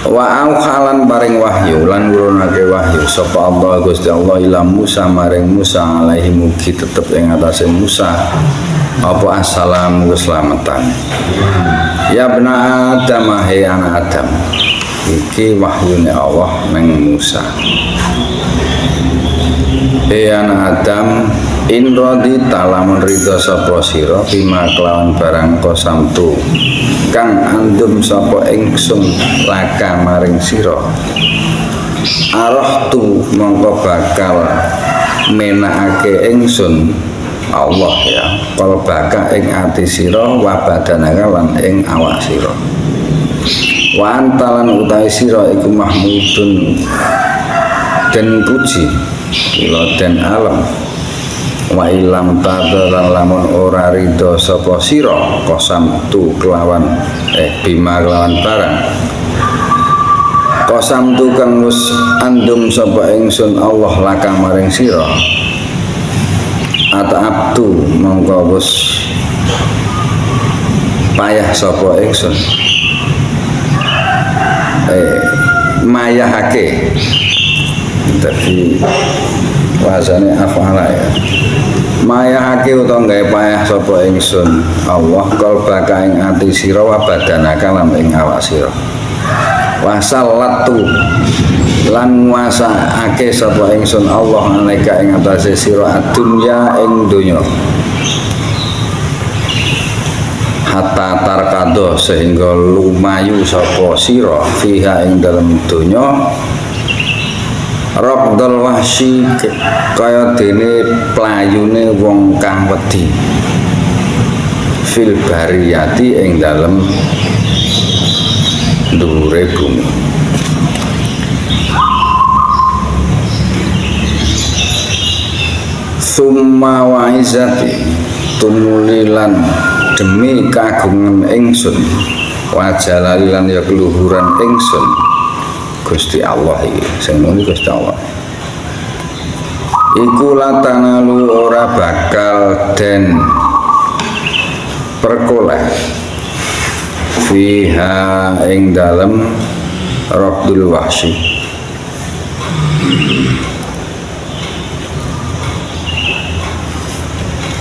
Wa auhalan paring wahyu lan nurunake wahyu sapa Allah Gusti Allah ila Musa maring Musa alaihi mugi tetep ing atase Musa apa assalamu keselamatan. Ya bena Adam hai anak Adam. Iki wahyune Allah nang Musa. Anak Adam in radita lamun ridho sapa sira bima kelawan barang kosamtu kang andum sapa ingsun laka maring sira arahtu mongko bakal menakake ingsun Allah ya kal baka ing ati sira wa badanaka lan ing awak sira wa antalan utahe sira iku mahmudun den puji kula den alam wa ilam tadaran lamun ora ridho sapa sira kosam tu kelawan bima kelawan barang kosam tu kang wis andum sapa ingsun Allah laka maring sira ata'abtu mongko wis payah sapa ingsun mayahake dadi wasane afala ya mayahake utawa gawe payah sapa ingsun Allah kalbaka ing ati sira wa badanaka lan ing awak sira wasallatu lan nguasaake sapa ingsun Allah alaika ing atase sira dunya ing donya hatta tarkado sehingga lumayu sapa sira fiha ing dalem donya Rabdal wahsi kaya dene playune wong kang wedi fil bariyati ing dalem dhuwure bumi summa wa izati tumulilan demi kagungan ingsun wa jalalilan ya keluhuran ingsun Gusti Allah iki sing muni Gusti Allah iku latanalu ora bakal den perkoleh fiha ing dalem Rabdul wahsi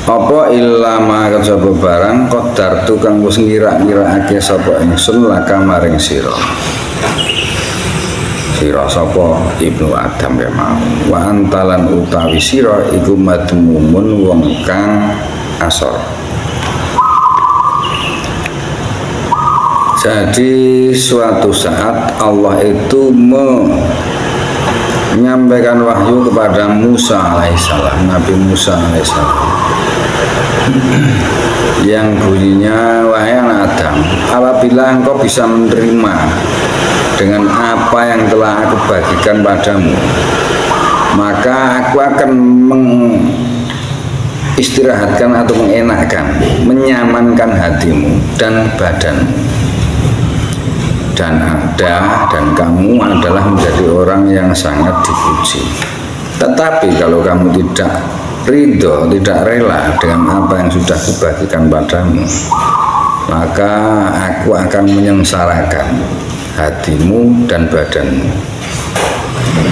apa ilama kejaba barang qadar tukang wis ngira-ngiraake sapa ingsun laka maring sira sira sapa Ibnu Adam ya mau wa antalan utawi sira iku madmumun wong kang asor. Jadi suatu saat Allah itu menyampaikan wahyu kepada Musa alaihissalam, Nabi Musa alaihissalam, yang bunyinya wahai anak Adam, apabila engkau bisa menerima dengan apa yang telah aku bagikan padamu, maka aku akan mengistirahatkan atau mengenakkan, menyamankan hatimu dan badanmu. Dan kamu adalah menjadi orang yang sangat dipuji. Tetapi kalau kamu tidak ridho, tidak rela dengan apa yang sudah kubagikan padamu, maka aku akan menyengsarakan hatimu dan badanmu,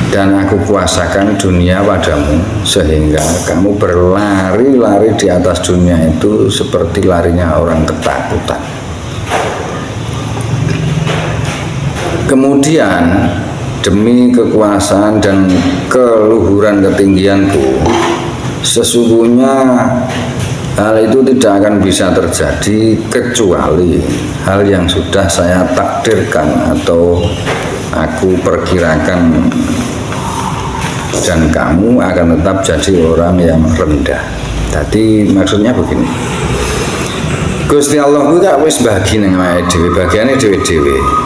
dan aku kuasakan dunia padamu sehingga kamu berlari-lari di atas dunia itu seperti larinya orang ketakutan. Kemudian demi kekuasaan dan keluhuran ketinggianku, sesungguhnya hal itu tidak akan bisa terjadi kecuali hal yang sudah saya takdirkan atau aku perkirakan, dan kamu akan tetap jadi orang yang rendah. Jadi maksudnya begini, Gusti Allah ku gak wis bagi ning awake dhewe, bagiane dhewe-dhewe.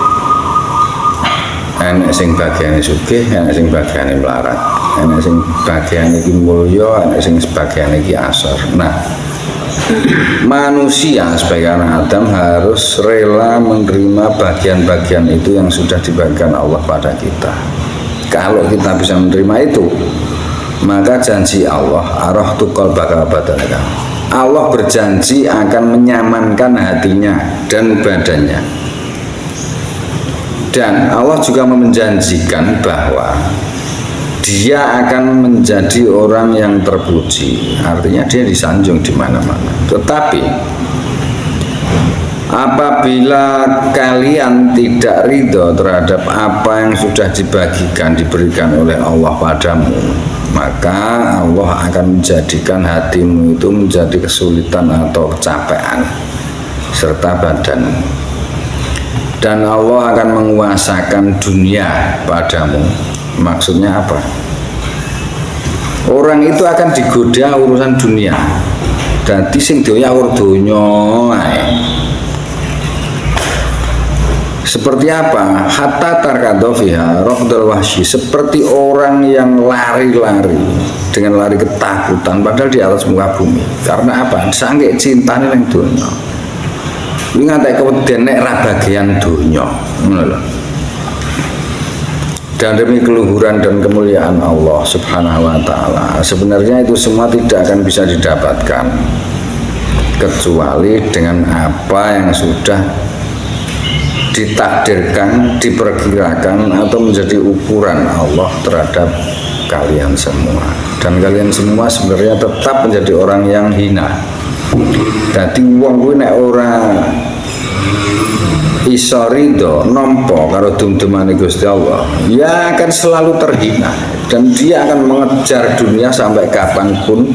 Enak sing bagiane sugih, enak sing bagiane melarat, enak sing bagiane iki mulya, enak sing bagiane iki asor. Nah, manusia sebagai anak Adam harus rela menerima bagian-bagian itu yang sudah dibagikan Allah pada kita. Kalau kita bisa menerima itu, maka janji Allah arah tukol bakal badanaka. Allah berjanji akan menyamankan hatinya dan badannya. Dan Allah juga menjanjikan bahwa dia akan menjadi orang yang terpuji, artinya dia disanjung di mana-mana. Tetapi apabila kalian tidak ridho terhadap apa yang sudah diberikan oleh Allah padamu, maka Allah akan menjadikan hatimu itu menjadi kesulitan atau kecapean serta badanmu. Dan Allah akan menguasakan dunia padamu. Maksudnya apa? Orang itu akan digoda urusan dunia. Dadi sing doya donya ae. Seperti apa? Hatta tarkadofiha raqdal wahsy, seperti orang yang lari-lari dengan lari ketakutan padahal di atas muka bumi. Karena apa? Sange cintane ning donya. Kuwi ngantek keweden nek ra bagian donya. Ngono lho. Dan demi keluhuran dan kemuliaan Allah Subhanahu wa ta'ala, sebenarnya itu semua tidak akan bisa didapatkan kecuali dengan apa yang sudah ditakdirkan, diperkirakan atau menjadi ukuran Allah terhadap kalian semua. Dan kalian semua sebenarnya tetap menjadi orang yang hina. Dadi wong kuwi nek ora iso ridho nampa karo dum-dumane Gusti Allah, ya akan selalu terhina dan dia akan mengejar dunia sampai kapanpun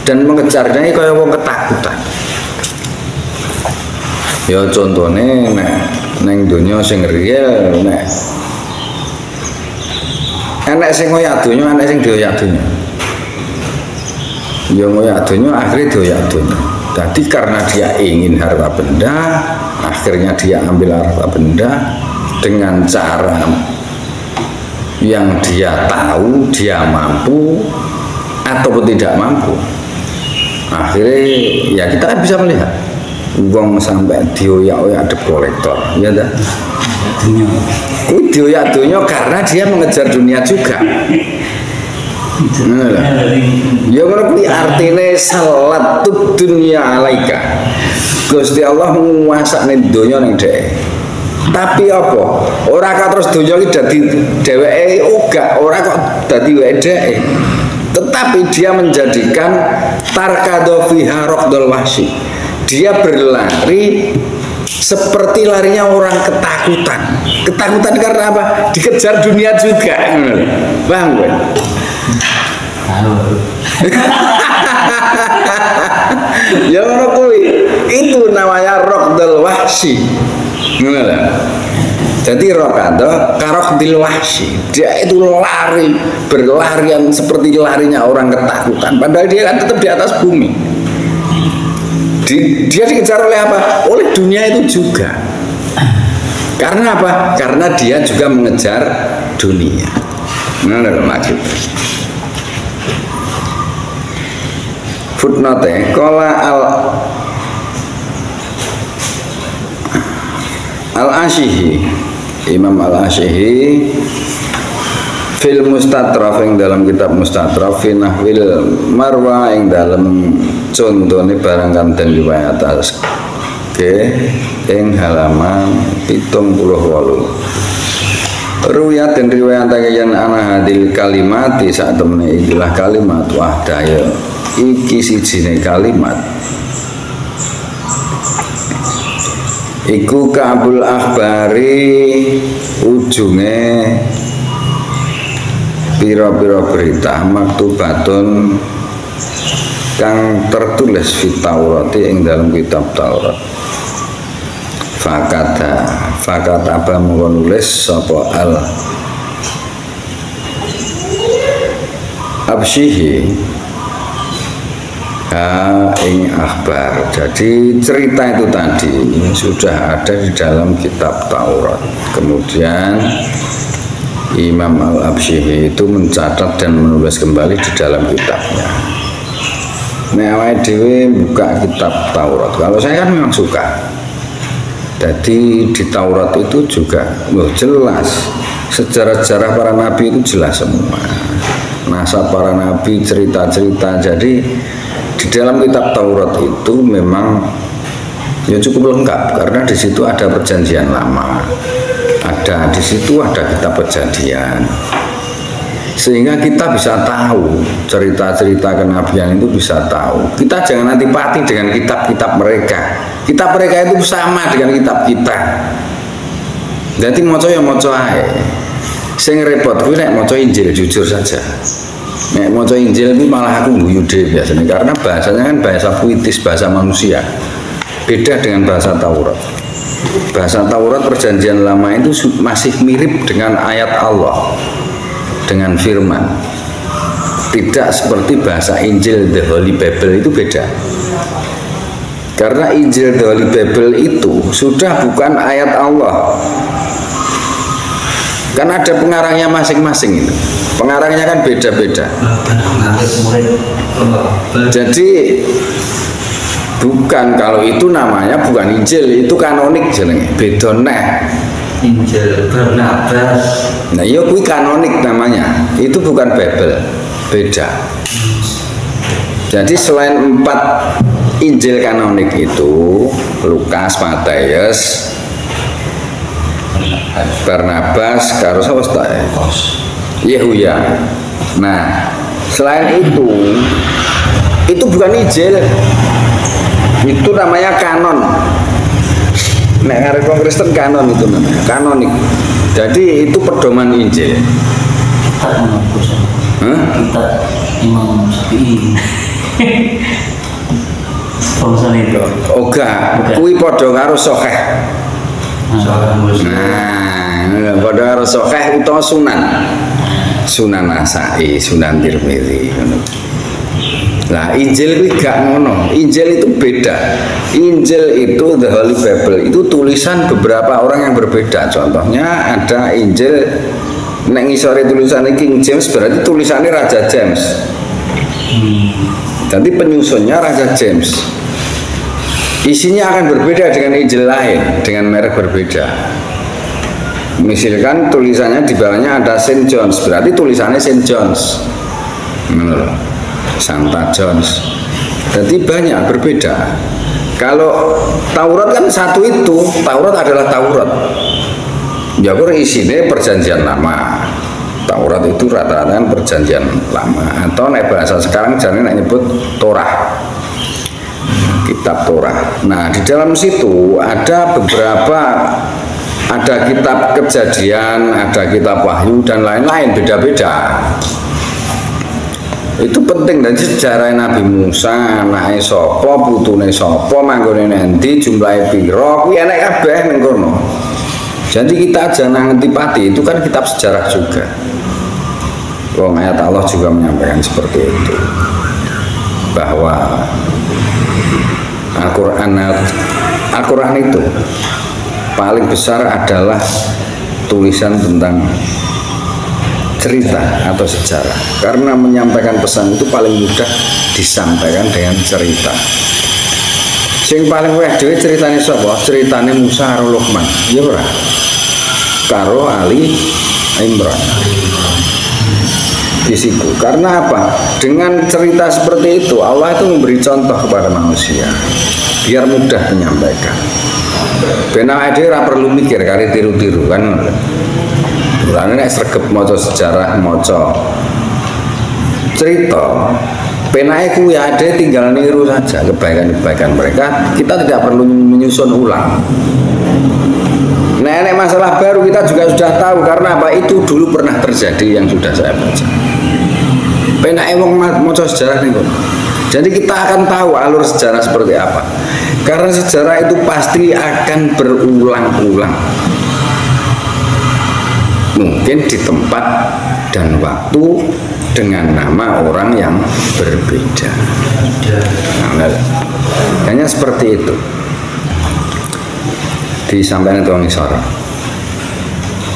dan mengejarnya kaya wong ketakutan. Ya contohnya neng dunia sing real nek enek sing ngoyak dunia, enek sing dioyak dunia. Ya ngoyak dunia akhirnya dioyak dunia. Jadi karena dia ingin harta benda, akhirnya dia ambil harta benda dengan cara yang dia tahu dia mampu ataupun tidak mampu. Akhirnya ya kita bisa melihat uang sampai dioyak-oyak dep kolektor, ya dah. Dioyak dunia karena dia mengejar dunia juga. Ya kalau kuwi artine salatut dunya alaika. Gusti Allah nguasakne donya ning dhek. Tapi apa? Ora kok terus donya iki dadi dheweke uga, ora kok dadi dheweke. Tetapi dia menjadikan tarkado fiha raqdul wahsy. Dia berlari seperti larinya orang ketakutan. Ketakutan karena apa? Dikejar dunia juga. Paham gue? Ya ngono kuwi. Itu namanya raqdul wahsy. Ngono lho. Jadi raqada karaqdil wahsy. Dia itu lari, berlarian seperti larinya orang ketakutan. Padahal dia kan tetap di atas bumi. Dia dikejar oleh apa? Oleh dunia itu juga. Karena apa? Karena dia juga mengejar dunia. Ngono lho maksudnya. Footnote qala al-Ashihi, Imam al-Ashihi fil mustatraf yang dalam kitab mustatraf fi nahwil marwa yang dalam contone barang kang den riwayat ing halaman 78. Ruwiyat dan riwayatake yen ana hadil kalimati sak temene ikilah kalimat wahdaya iki sijine kalimat iku kabul akhbari ujunge pira-pira berita maktubatun kang tertulis fi Taurat ing dalam kitab Taurat. Fakata apa nulis sapa al abshihi ing akhbar. Jadi cerita itu tadi sudah ada di dalam kitab Taurat. Kemudian Imam Al-Abshihi itu mencatat dan menulis kembali di dalam kitabnya. Nek awake dhewe buka kitab Taurat. Kalau saya kan memang suka. Jadi di Taurat itu juga jelas sejarah-sejarah para nabi itu jelas semua. Nasab para nabi, cerita-cerita. Jadi di dalam kitab Taurat itu memang ya cukup lengkap karena di situ ada perjanjian lama, ada di situ, ada kitab kejadian, sehingga kita bisa tahu cerita-cerita kenabian itu, bisa tahu. Kita jangan antipati dengan kitab-kitab mereka. Kitab mereka itu sama dengan kitab kita. Jadi moco ya moco ae. Sing repot kuwi nek maca Injil, jujur saja. Nek maca Injil ini malah aku guyu dhewe biasanya, karena bahasanya kan bahasa puitis, bahasa manusia. Beda dengan bahasa Taurat. Bahasa Taurat Perjanjian Lama itu masih mirip dengan ayat Allah, dengan firman. Tidak seperti bahasa Injil The Holy Bible, itu beda. Karena Injil The Holy Bible itu sudah bukan ayat Allah. Kan ada pengarangnya masing-masing itu. Pengarangnya kan beda-beda. Jadi bukan, kalau itu namanya bukan Injil, itu kanonik jenenge. Beda neh. Injil Barnabas. Nah, iya kuwi kanonik namanya. Itu bukan Bible. Beda. Jadi selain 4 Injil kanonik itu, Lukas, Matius, Barnabas, karo sapa ta? Yehuya. Nah, selain itu bukan Injil. Itu namanya kanon. Nek ngarep wong Kristen kanon itu namanya, kanonik. Jadi itu pedoman Injil. Kita Imam Syafi'i. Itu. Oga, kuwi padha karo Sahih. Nah, padha karo Sahih utawa Sunan. Sunan Nasa'i, Sunan Tirmidzi. Nah, Injil itu gak ngono. Injil itu beda. Injil itu The Holy Bible itu tulisan beberapa orang yang berbeda. Contohnya ada Injil nek ngisore tulisannya King James, berarti tulisannya Raja James. Jadi penyusunnya Raja James. Isinya akan berbeda dengan Injil lain, dengan merek berbeda. Misalkan tulisannya di bawahnya ada Saint John's, berarti tulisannya Saint John's. Santa John's. Jadi banyak berbeda. Kalau Taurat kan satu itu, Taurat adalah Taurat. Ya isinya Perjanjian Lama. Taurat itu rata-rata kan Perjanjian Lama, atau nek bahasa sekarang jangan nyebut Torah. Kitab Torah. Nah, di dalam situ ada beberapa, ada kitab Kejadian, ada kitab Wahyu dan lain-lain, beda-beda. Itu penting. Dan sejarah Nabi Musa, anake sapa, putune sapa, manggone nanti, jumlahe pira, kuwi enek kabeh ning kono. Jadi kita jangan antipati, itu kan kitab sejarah juga. Wong ayat Allah juga menyampaikan seperti itu, bahwa Al-Quran itu paling besar adalah tulisan tentang cerita atau sejarah, karena menyampaikan pesan itu paling mudah disampaikan dengan cerita. Sing paling weh dhewe ceritane sapa? Ceritane Musa karo Luqman, ya ora? Karo Ali Imran. Di situ. Karena apa? Dengan cerita seperti itu Allah itu memberi contoh kepada manusia biar mudah menyampaikan. Ben awake dhewe ora perlu mikir kali tiru-tiru kan. Mulane nek sregep maca sejarah, maca cerita, penake kuwi ade tinggal niru saja kebaikan-kebaikan mereka. Kita tidak perlu menyusun ulang. Nek masalah baru kita juga sudah tahu, karena apa? Itu dulu pernah terjadi yang sudah saya baca. Penake wong maca sejarah niku. Jadi kita akan tahu alur sejarah seperti apa. Karena sejarah itu pasti akan berulang-ulang. Mungkin di tempat dan waktu dengan nama orang yang berbeda. Nah, hanya seperti itu. Disampaikan itu orang